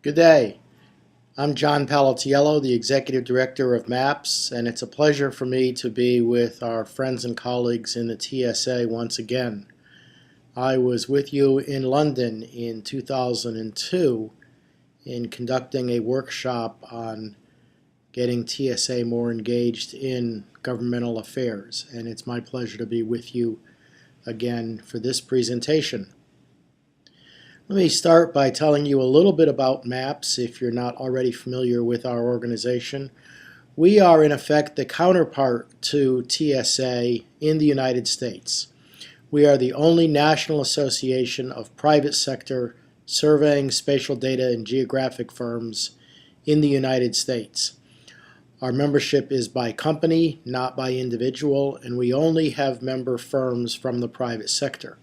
Good day. I'm John Palatiello, the Executive Director of MAPPS, and it's a pleasure for me to be with our friends and colleagues in the TSA once again. I was with you in London in 2002 in conducting a workshop on getting TSA more engaged in governmental affairs, and it's my pleasure to be with you again for this presentation. Let me start by telling you a little bit about MAPPS if you're not already familiar with our organization. We are in effect the counterpart to TSA in the United States. We are the only national association of private sector surveying, spatial data, and geographic firms in the United States. Our membership is by company, not by individual, and we only have member firms from the private sector.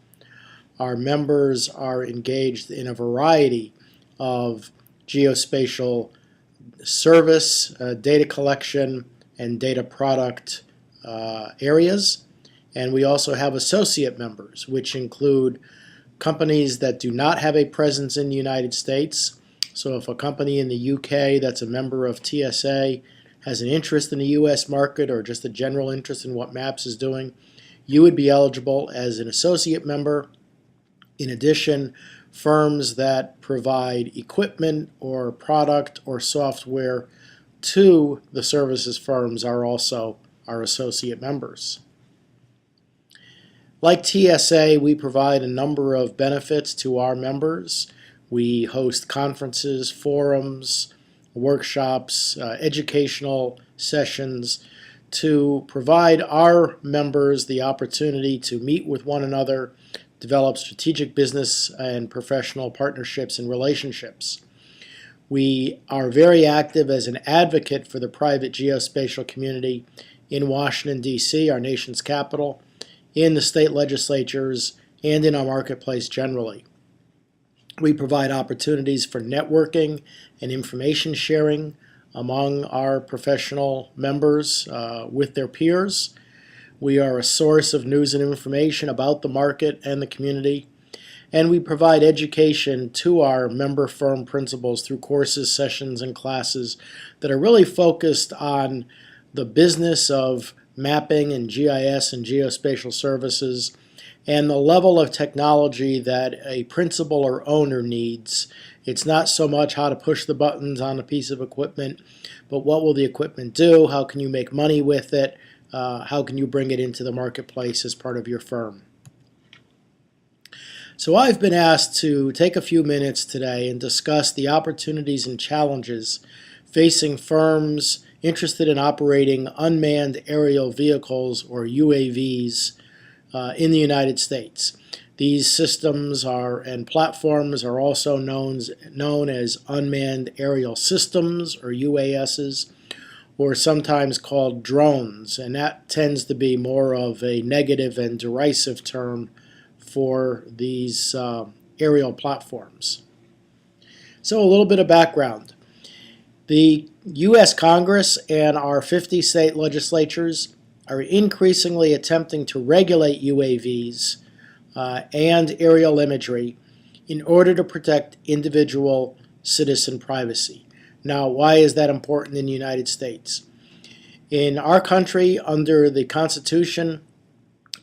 Our members are engaged in a variety of geospatial service, data collection, and data product areas. And we also have associate members, which include companies that do not have a presence in the United States. So if a company in the UK that's a member of TSA has an interest in the US market or just a general interest in what MAPPS is doing, you would be eligible as an associate member. In addition, firms that provide equipment or product or software to the services firms are also our associate members. Like TSA, we provide a number of benefits to our members. We host conferences, forums, workshops, educational sessions to provide our members the opportunity to meet with one another, develop strategic business and professional partnerships and relationships. We are very active as an advocate for the private geospatial community in Washington, D.C., our nation's capital, in the state legislatures, and in our marketplace generally. We provide opportunities for networking and information sharing among our professional members with their peers. We are a source of news and information about the market and the community, and we provide education to our member firm principals through courses, sessions, and classes that are really focused on the business of mapping and GIS and geospatial services and the level of technology that a principal or owner needs. It's not so much how to push the buttons on a piece of equipment, but what will the equipment do? How can you make money with it? How can you bring it into the marketplace as part of your firm? So I've been asked to take a few minutes today and discuss the opportunities and challenges facing firms interested in operating unmanned aerial vehicles, or UAVs, in the United States. These systems and platforms are also known as unmanned aerial systems, or UASs, or sometimes called drones, and that tends to be more of a negative and derisive term for these aerial platforms. So a little bit of background. The U.S. Congress and our 50 state legislatures are increasingly attempting to regulate UAVs and aerial imagery in order to protect individual citizen privacy. Now, why is that important in the United States? In our country, under the Constitution,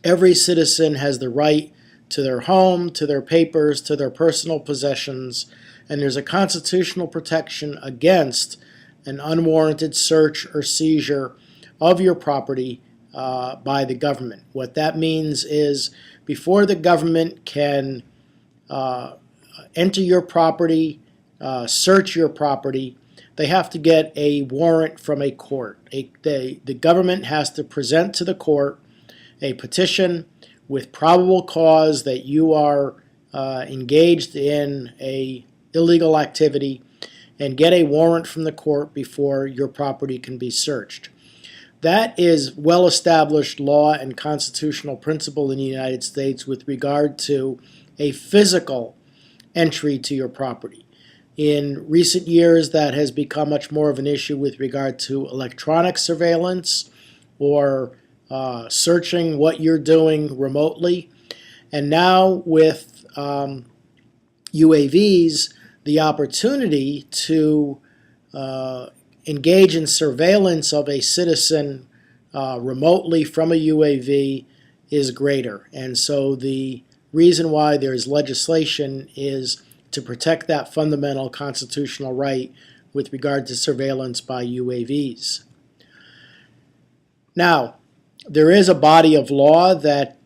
every citizen has the right to their home, to their papers, to their personal possessions, and there's a constitutional protection against an unwarranted search or seizure of your property by the government. What that means is before the government can enter your property, search your property, they have to get a warrant from a court. The government has to present to the court a petition with probable cause that you are engaged in a illegal activity and get a warrant from the court before your property can be searched. That is well-established law and constitutional principle in the United States with regard to a physical entry to your property. In recent years, that has become much more of an issue with regard to electronic surveillance or searching what you're doing remotely. And now with UAVs, the opportunity to engage in surveillance of a citizen remotely from a UAV is greater. And so the reason why there's legislation is to protect that fundamental constitutional right with regard to surveillance by UAVs. Now, there is a body of law that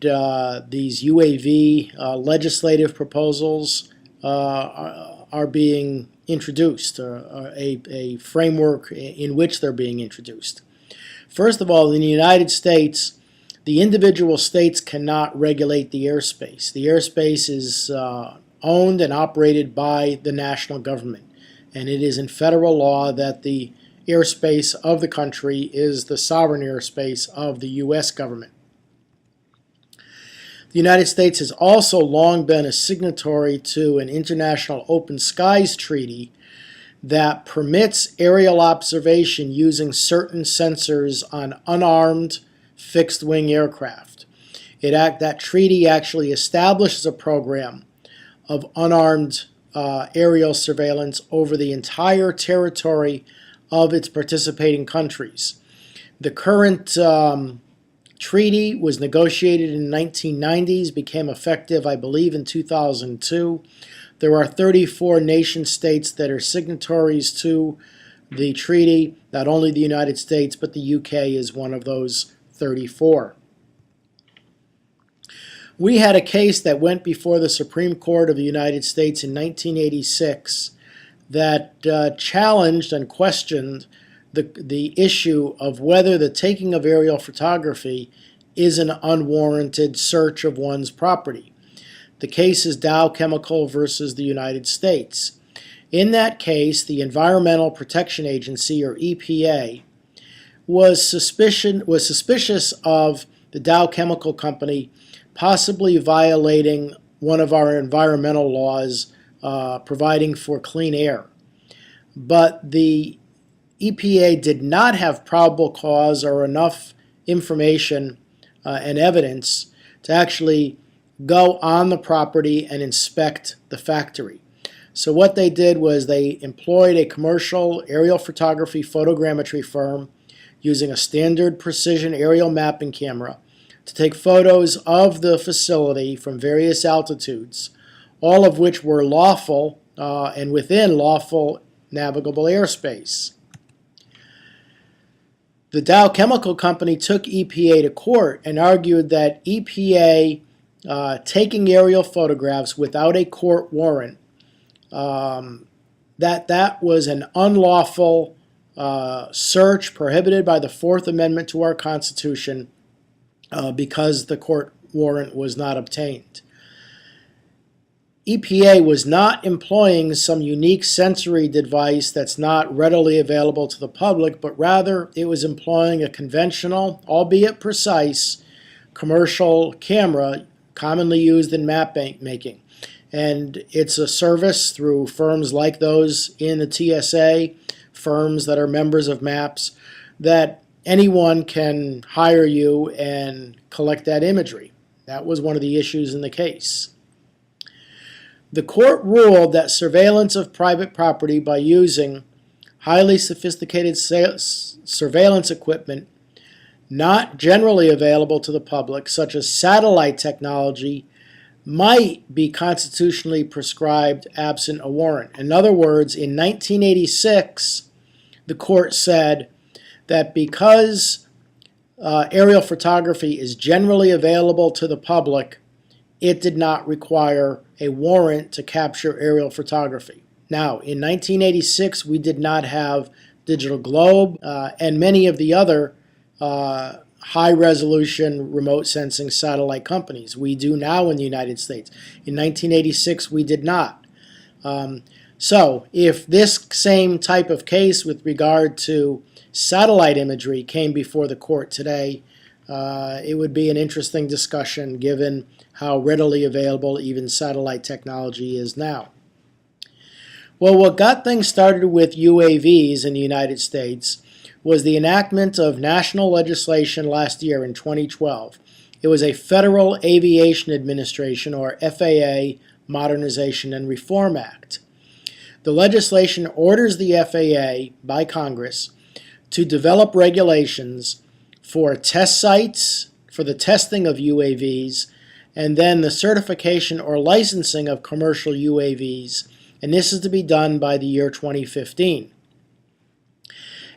these UAV legislative proposals are being introduced, a framework in which they're being introduced. First of all, in the United States, the individual states cannot regulate the airspace. The airspace is owned and operated by the national government, and it is in federal law that the airspace of the country is the sovereign airspace of the U.S. government. The United States has also long been a signatory to an international open skies treaty that permits aerial observation using certain sensors on unarmed fixed-wing aircraft. That treaty actually establishes a program of unarmed aerial surveillance over the entire territory of its participating countries. The current treaty was negotiated in the 1990s, became effective, I believe, in 2002. There are 34 nation states that are signatories to the treaty, not only the United States, but the UK is one of those 34. We had a case that went before the Supreme Court of the United States in 1986 that challenged and questioned the issue of whether the taking of aerial photography is an unwarranted search of one's property. The case is Dow Chemical versus the United States. In that case, the Environmental Protection Agency, or EPA, was suspicious of the Dow Chemical Company possibly violating one of our environmental laws providing for clean air. But the EPA did not have probable cause or enough information and evidence to actually go on the property and inspect the factory. So what they did was they employed a commercial aerial photography photogrammetry firm using a standard precision aerial mapping camera to take photos of the facility from various altitudes, all of which were lawful and within lawful navigable airspace. The Dow Chemical Company took EPA to court and argued that EPA taking aerial photographs without a court warrant, that was an unlawful search prohibited by the Fourth Amendment to our Constitution because the court warrant was not obtained. EPA was not employing some unique sensory device that's not readily available to the public, but rather it was employing a conventional, albeit precise, commercial camera commonly used in map making. And it's a service through firms like those in the TSA, firms that are members of MAPPS, that anyone can hire you and collect that imagery. That was one of the issues in the case. The court ruled that surveillance of private property by using highly sophisticated surveillance equipment not generally available to the public, such as satellite technology, might be constitutionally prescribed absent a warrant. In other words, in 1986, the court said that because aerial photography is generally available to the public, it did not require a warrant to capture aerial photography. Now, in 1986, we did not have Digital Globe and many of the other high-resolution remote sensing satellite companies. We do now in the United States. In 1986, we did not. So, if this same type of case with regard to satellite imagery came before the court today, it would be an interesting discussion given how readily available even satellite technology is now. Well, what got things started with UAVs in the United States was the enactment of national legislation last year in 2012. It was a Federal Aviation Administration, or FAA, Modernization and Reform Act. The legislation orders the FAA by Congress to develop regulations for test sites, for the testing of UAVs, and then the certification or licensing of commercial UAVs, and this is to be done by the year 2015.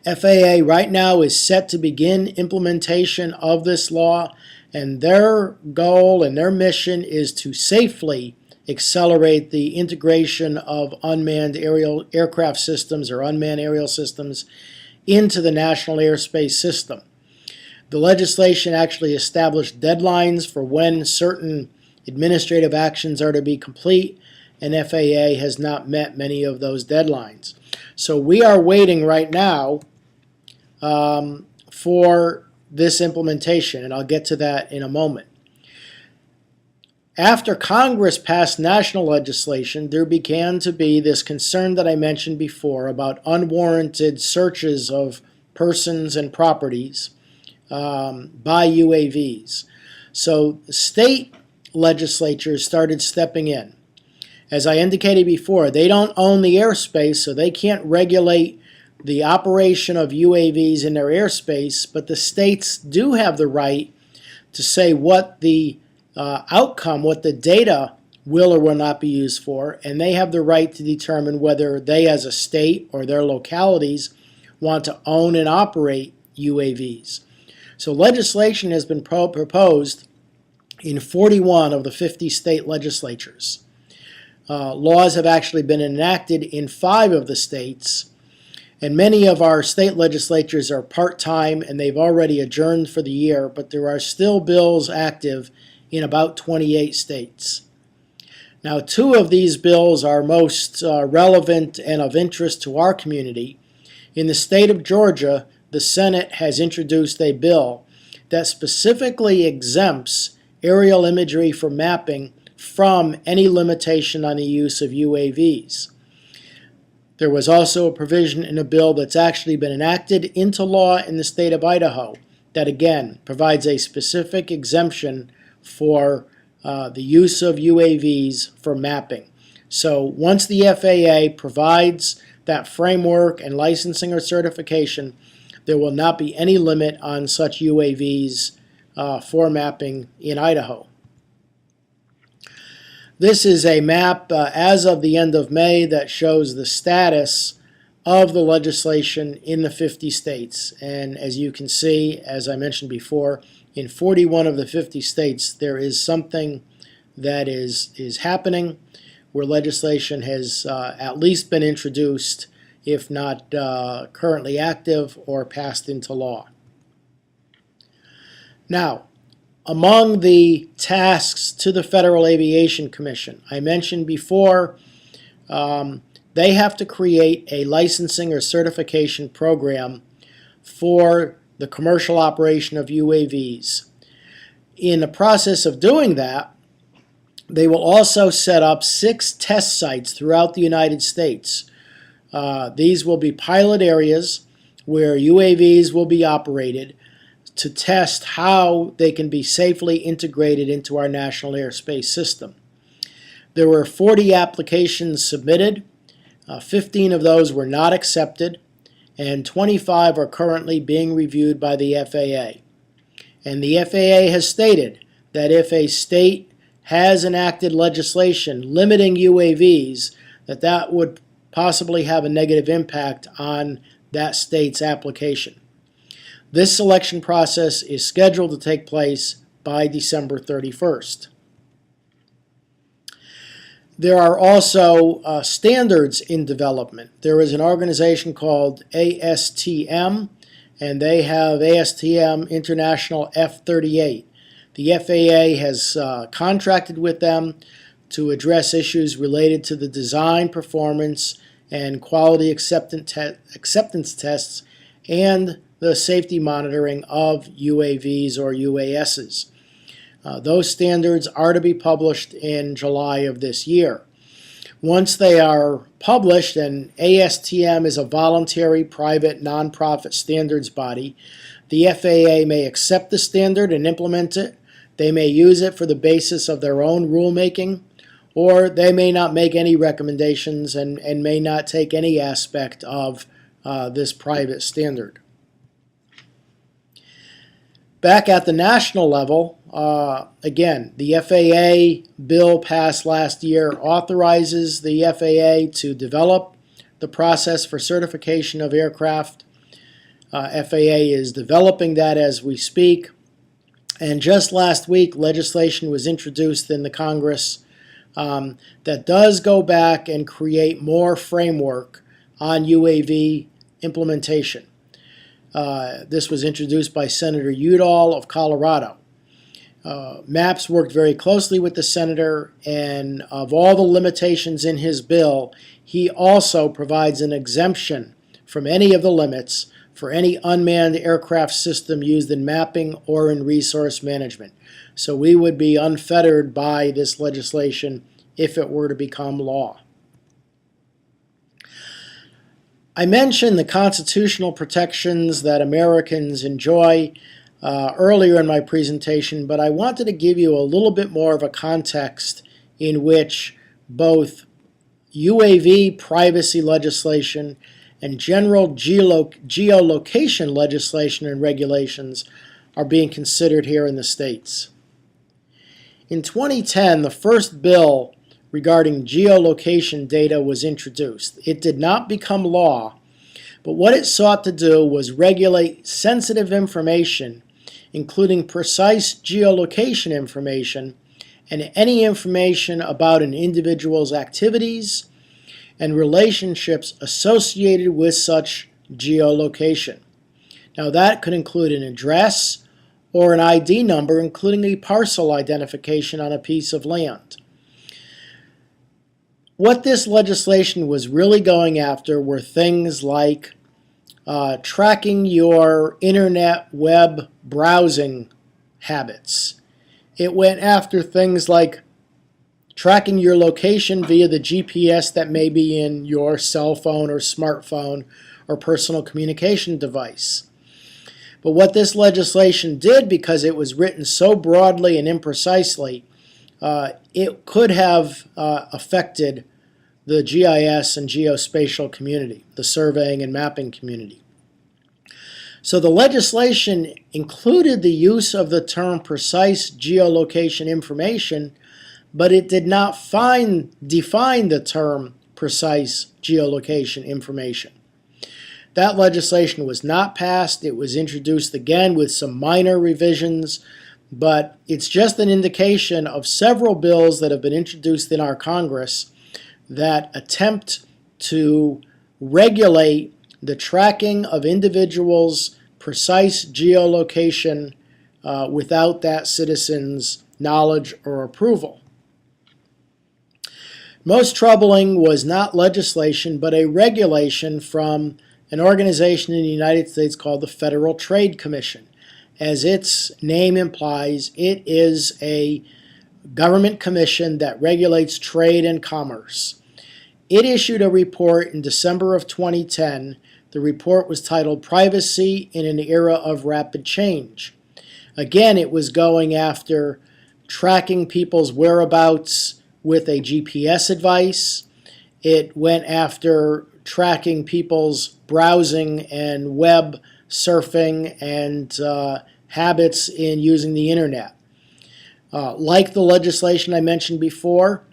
FAA right now is set to begin implementation of this law, and their goal and their mission is to safely accelerate the integration of unmanned aerial aircraft systems or unmanned aerial systems into the national airspace system. The legislation actually established deadlines for when certain administrative actions are to be complete, and FAA has not met many of those deadlines. So we are waiting right now for this implementation, and I'll get to that in a moment. After Congress passed national legislation, there began to be this concern that I mentioned before about unwarranted searches of persons and properties by UAVs. So state legislatures started stepping in. As I indicated before, they don't own the airspace, so they can't regulate the operation of UAVs in their airspace, but the states do have the right to say what the outcome, what the data will or will not be used for, and they have the right to determine whether they as a state or their localities want to own and operate UAVs. So legislation has been proposed in 41 of the 50 state legislatures. Laws have actually been enacted in 5 of the states, and many of our state legislatures are part-time and they've already adjourned for the year, but there are still bills active in about 28 states. Now, 2 of these bills are most relevant and of interest to our community. In the state of Georgia, the Senate has introduced a bill that specifically exempts aerial imagery for mapping from any limitation on the use of UAVs. There was also a provision in a bill that's actually been enacted into law in the state of Idaho that again provides a specific exemption for the use of UAVs for mapping. So once the FAA provides that framework and licensing or certification, there will not be any limit on such UAVs for mapping in Idaho. This is a map as of the end of May that shows the status of the legislation in the 50 states. And as you can see, as I mentioned before, in 41 of the 50 states there is something that is happening where legislation has at least been introduced, if not currently active or passed into law. Now, among the tasks to the Federal Aviation Commission, I mentioned before, they have to create a licensing or certification program for the commercial operation of UAVs. In the process of doing that, they will also set up 6 test sites throughout the United States. These will be pilot areas where UAVs will be operated to test how they can be safely integrated into our national airspace system. There were 40 applications submitted. 15 of those were not accepted, and 25 are currently being reviewed by the FAA. And the FAA has stated that if a state has enacted legislation limiting UAVs, that would possibly have a negative impact on that state's application. This selection process is scheduled to take place by December 31st. There are also standards in development. There is an organization called ASTM, and they have ASTM International F-38. The FAA has contracted with them to address issues related to the design, performance, and quality acceptance tests and the safety monitoring of UAVs or UASs. Those standards are to be published in July of this year. Once they are published, and ASTM is a voluntary, private, nonprofit standards body, the FAA may accept the standard and implement it. They may use it for the basis of their own rulemaking, or they may not make any recommendations and may not take any aspect of this private standard. Back at the national level, again, the FAA bill passed last year authorizes the FAA to develop the process for certification of aircraft. FAA is developing that as we speak. And just last week, legislation was introduced in the Congress that does go back and create more framework on UAV implementation. This was introduced by Senator Udall of Colorado. MAPPS worked very closely with the senator, and of all the limitations in his bill, he also provides an exemption from any of the limits for any unmanned aircraft system used in mapping or in resource management. So we would be unfettered by this legislation if it were to become law. I mentioned the constitutional protections that Americans enjoy earlier in my presentation, but I wanted to give you a little bit more of a context in which both UAV privacy legislation and general geolocation legislation and regulations are being considered here in the States. In 2010, the first bill regarding geolocation data was introduced. It did not become law, but what it sought to do was regulate sensitive information, including precise geolocation information and any information about an individual's activities and relationships associated with such geolocation. Now that could include an address or an ID number, including a parcel identification on a piece of land. What this legislation was really going after were things like tracking your internet web browsing habits. It went after things like tracking your location via the GPS that may be in your cell phone or smartphone or personal communication device. But what this legislation did, because it was written so broadly and imprecisely, it could have affected the GIS and geospatial community, the surveying and mapping community. So the legislation included the use of the term precise geolocation information, but it did not define the term precise geolocation information. That legislation was not passed. It was introduced again with some minor revisions, but it's just an indication of several bills that have been introduced in our Congress that attempt to regulate the tracking of individuals' precise geolocation without that citizen's knowledge or approval. Most troubling was not legislation, but a regulation from an organization in the United States called the Federal Trade Commission. As its name implies, it is a government commission that regulates trade and commerce. It issued a report in December of 2010. The report was titled Privacy in an Era of Rapid Change. Again, it was going after tracking people's whereabouts with a GPS advice. It went after tracking people's browsing and web surfing and habits in using the internet. Like the legislation I mentioned before,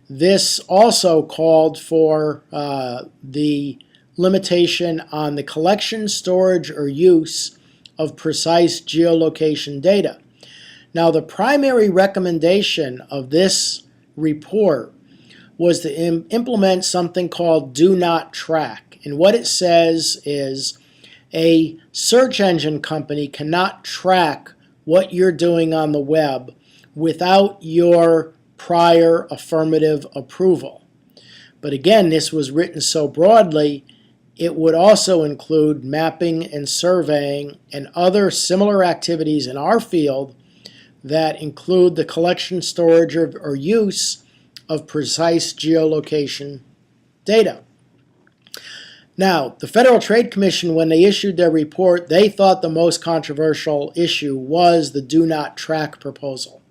this also called for the limitation on the collection, storage, or use of precise geolocation data. Now, the primary recommendation of this report was to implement something called Do Not Track. And what it says is a search engine company cannot track what you're doing on the web without your prior affirmative approval. But again, this was written so broadly, it would also include mapping and surveying and other similar activities in our field that include the collection, storage, or use of precise geolocation data. Now, the Federal Trade Commission, when they issued their report, they thought the most controversial issue was the Do Not Track proposal.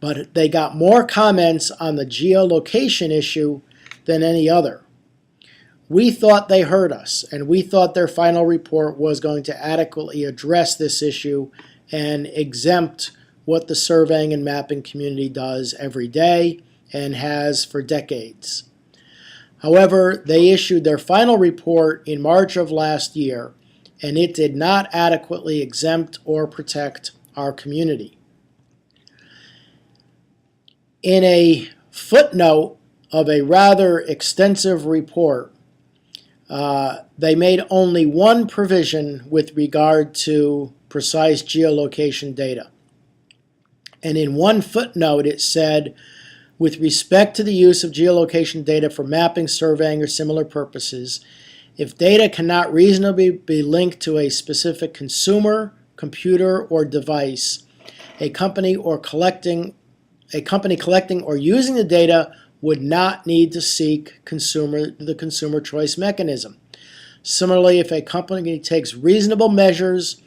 but they got more comments on the geolocation issue than any other. We thought they heard us, and we thought their final report was going to adequately address this issue and exempt what the surveying and mapping community does every day and has for decades. However, they issued their final report in March of last year, and it did not adequately exempt or protect our community. In a footnote of a rather extensive report, they made only one provision with regard to precise geolocation data. And in one footnote it said, with respect to the use of geolocation data for mapping, surveying, or similar purposes, if data cannot reasonably be linked to a specific consumer, computer, or device, a company collecting or using the data would not need to seek the consumer choice mechanism. Similarly, if a company takes reasonable measures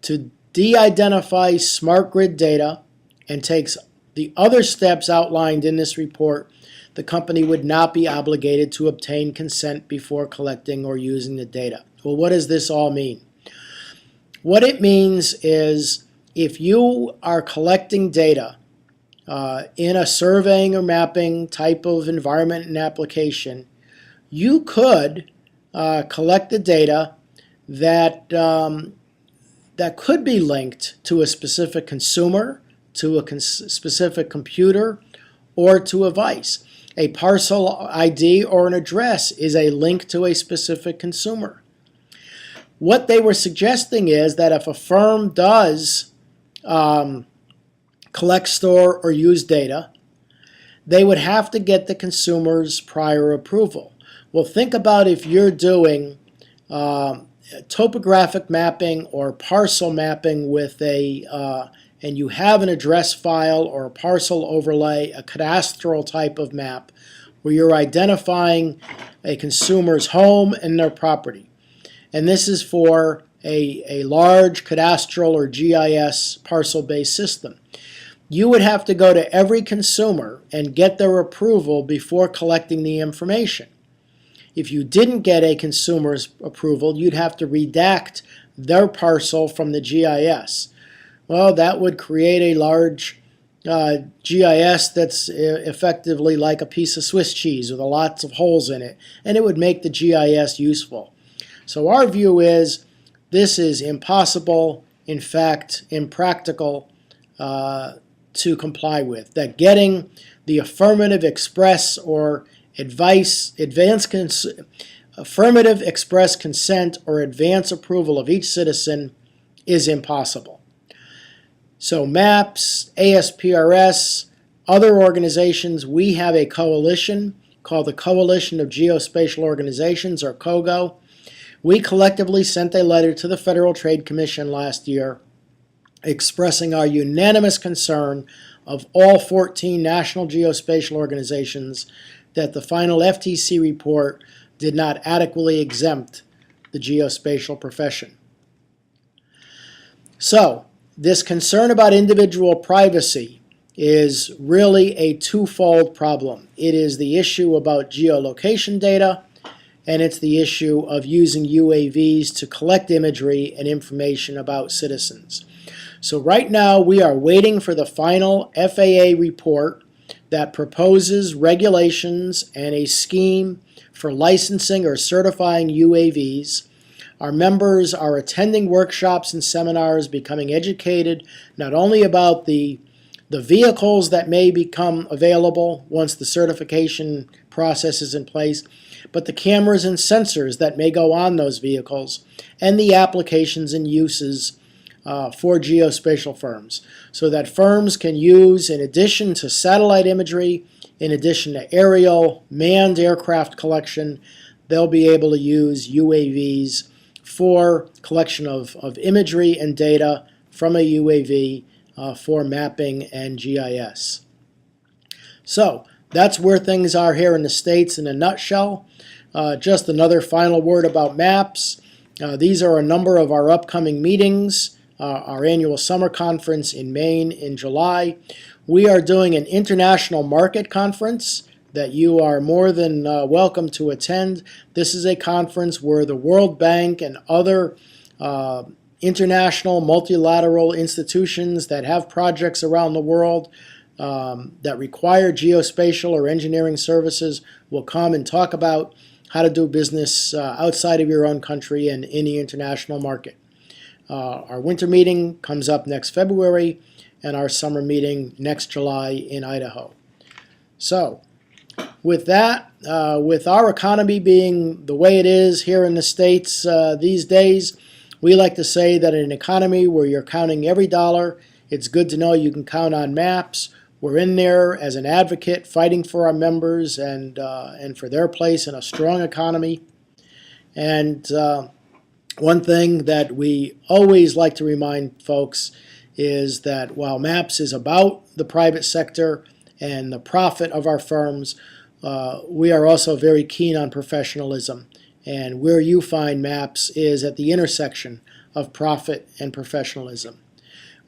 to de-identify smart grid data and takes the other steps outlined in this report, the company would not be obligated to obtain consent before collecting or using the data. Well, what does this all mean? What it means is if you are collecting data in a surveying or mapping type of environment and application, you could collect the data that could be linked to a specific consumer, to a specific computer, or to a device. A parcel ID or an address is a link to a specific consumer. What they were suggesting is that if a firm does collect, store, or use data, they would have to get the consumer's prior approval. Well, think about if you're doing topographic mapping or parcel mapping with and you have an address file or a parcel overlay, a cadastral type of map, where you're identifying a consumer's home and their property. And this is for a large cadastral or GIS parcel-based system. You would have to go to every consumer and get their approval before collecting the information. If you didn't get a consumer's approval, you'd have to redact their parcel from the GIS. Well, that would create a large GIS that's effectively like a piece of Swiss cheese with lots of holes in it, and it would make the GIS useful. So our view is this is impossible, in fact, impractical to comply with. That getting the affirmative express or affirmative express consent or advance approval of each citizen is impossible. So MAPPS, ASPRS, other organizations, we have a coalition called the Coalition of Geospatial Organizations, or COGO. We collectively sent a letter to the Federal Trade Commission last year expressing our unanimous concern of all 14 national geospatial organizations that the final FTC report did not adequately exempt the geospatial profession. So, this concern about individual privacy is really a twofold problem. It is the issue about geolocation data, and it's the issue of using UAVs to collect imagery and information about citizens. So right now we are waiting for the final FAA report that proposes regulations and a scheme for licensing or certifying UAVs. Our members are attending workshops and seminars, becoming educated not only about the vehicles that may become available once the certification process is in place, but the cameras and sensors that may go on those vehicles, and the applications and uses for geospatial firms, so that firms can use, in addition to satellite imagery, in addition to aerial, manned aircraft collection, they'll be able to use UAVs for collection of imagery and data from a UAV for mapping and GIS. So that's where things are here in the States in a nutshell. Just another final word about MAPPS. These are a number of our upcoming meetings. Our annual summer conference in Maine in July. We are doing an international market conference that you are more than welcome to attend. This is a conference where the World Bank and other international multilateral institutions that have projects around the world that require geospatial or engineering services will come and talk about how to do business outside of your own country and in the international market. Our winter meeting comes up next February, and our summer meeting next July in Idaho. So, with that, with our economy being the way it is here in the States these days, we like to say that in an economy where you're counting every dollar, it's good to know you can count on MAPPS. We're in there as an advocate fighting for our members and for their place in a strong economy. And one thing that we always like to remind folks is that while MAPPS is about the private sector and the profit of our firms, we are also very keen on professionalism. And where you find MAPPS is at the intersection of profit and professionalism.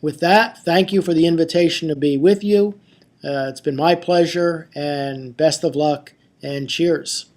With that, thank you for the invitation to be with you. It's been my pleasure, and best of luck, and cheers.